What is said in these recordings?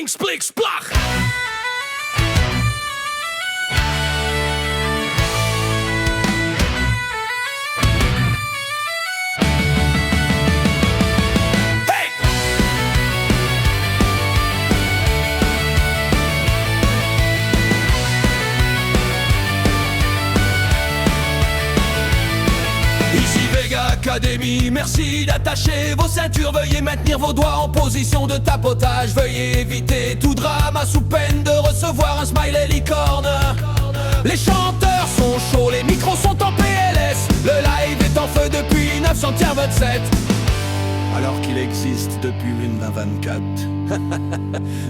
Spling, splik, splach. Académie, merci d'attacher vos ceintures. Veuillez maintenir vos doigts en position de tapotage. Veuillez éviter tout drama sous peine de recevoir un smiley licorne. Les chanteurs sont chauds, les micros sont en PLS. Le live est en feu depuis 1927, alors qu'il existe depuis 1924.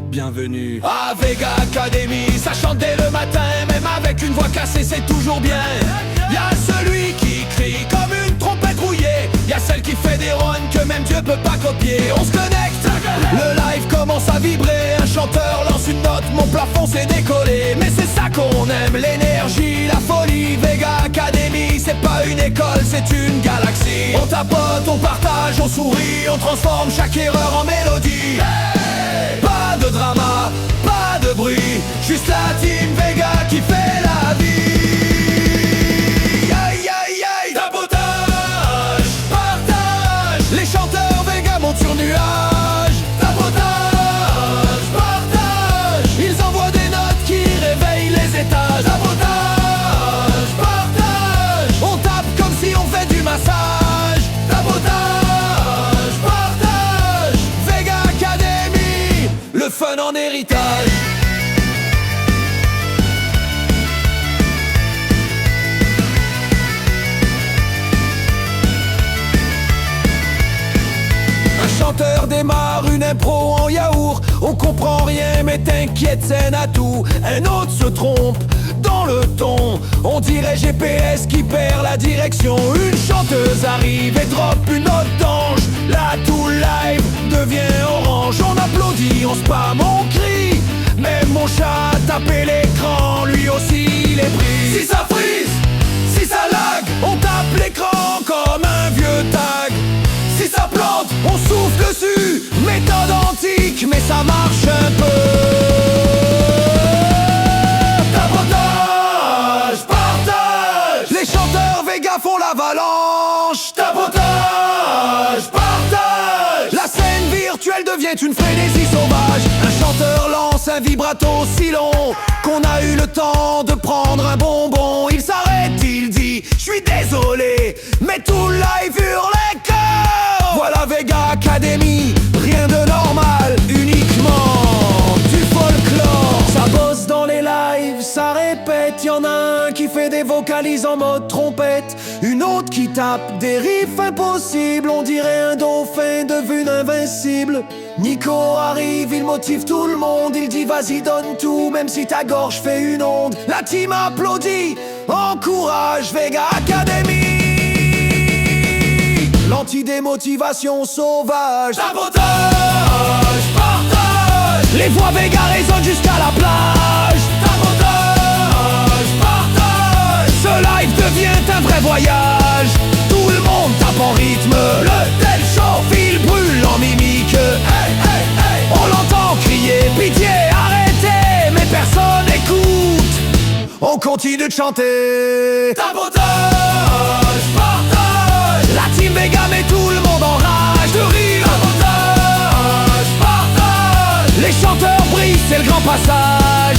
Bienvenue à Vega Academy. Ça chante dès le matin, même avec une voix cassée, c'est toujours bien. Y'a celui qui crie comme une trompette rouillée, y'a celle qui fait des runs que même Dieu peut pas copier. On se connecte, le live commence à vibrer. Un chanteur lance une note, mon plafond s'est décollé. Mais c'est ça qu'on aime, l'énergie, la folie. Vega Academy, c'est pas une école, c'est une galaxie. On tapote, on partage, on sourit, on transforme chaque erreur en mélodie. Pas de drama, pas de bruit, juste la team Vega qui fait la vie. Aïe aïe aïe, tapotage, partage. Les chanteurs Vega montent sur nuage. Tapotage, partage. Ils envoient des notes qui réveillent les étages. Tapotage, partage. On tape comme si on fait du massage. Tapotage, partage. Vega Academy, le fun en héritage. Un chanteur démarre une impro en yaourt. On comprend rien mais t'inquiète, scène à tout. Un autre se trompe dans le ton, on dirait GPS qui perd la direction. Une chanteuse arrive et drop une note d'ange. Là tout live devient orange. On applaudit, on spam, on crie. Même mon chat a tapé l'écran, lui aussi il est pris. Si ça frise, si ça lag, on tape l'écran comme un vieux tag. Si ça plante, on souffle dessus. Méthode antique, mais ça marche un peu. Tapotage, partage. Les chanteurs Vega font l'avalanche. Tapotage, partage. La scène virtuelle devient une frénésie sauvage. Un chanteur lance un vibrato si long qu'on a eu le temps de prendre un bonbon. Il s'arrête, il dit, je suis désolé, mais tout live hurle les cœurs. Voilà Vega Academy, rien de normal, uniquement du folklore. Ça bosse dans les lives, ça répète. Y'en a un qui fait des vocalises en mode trompette, une autre qui tape des riffs impossibles. On dirait un dauphin devenu invincible. Nico arrive, il motive tout le monde. Il dit vas-y donne tout, même si ta gorge fait une onde. La team applaudit, encourage Vega Academy. L'anti-démotivation sauvage. Sabotage, partage. Les voix Vega résonnent jusqu'à la plage. Sabotage, partage. Ce live devient un vrai voyage. Tout le monde tape en rythme. Le tel chauffe, il brûle en mimique. Hey, hey, hey. On l'entend crier, pitié, arrêtez. Mais personne écoute. On continue de chanter. Sabotage, partage. La team Vega met tout le monde en rage de rire. Sabotage, partage. Les chanteurs brillent, c'est le grand passage.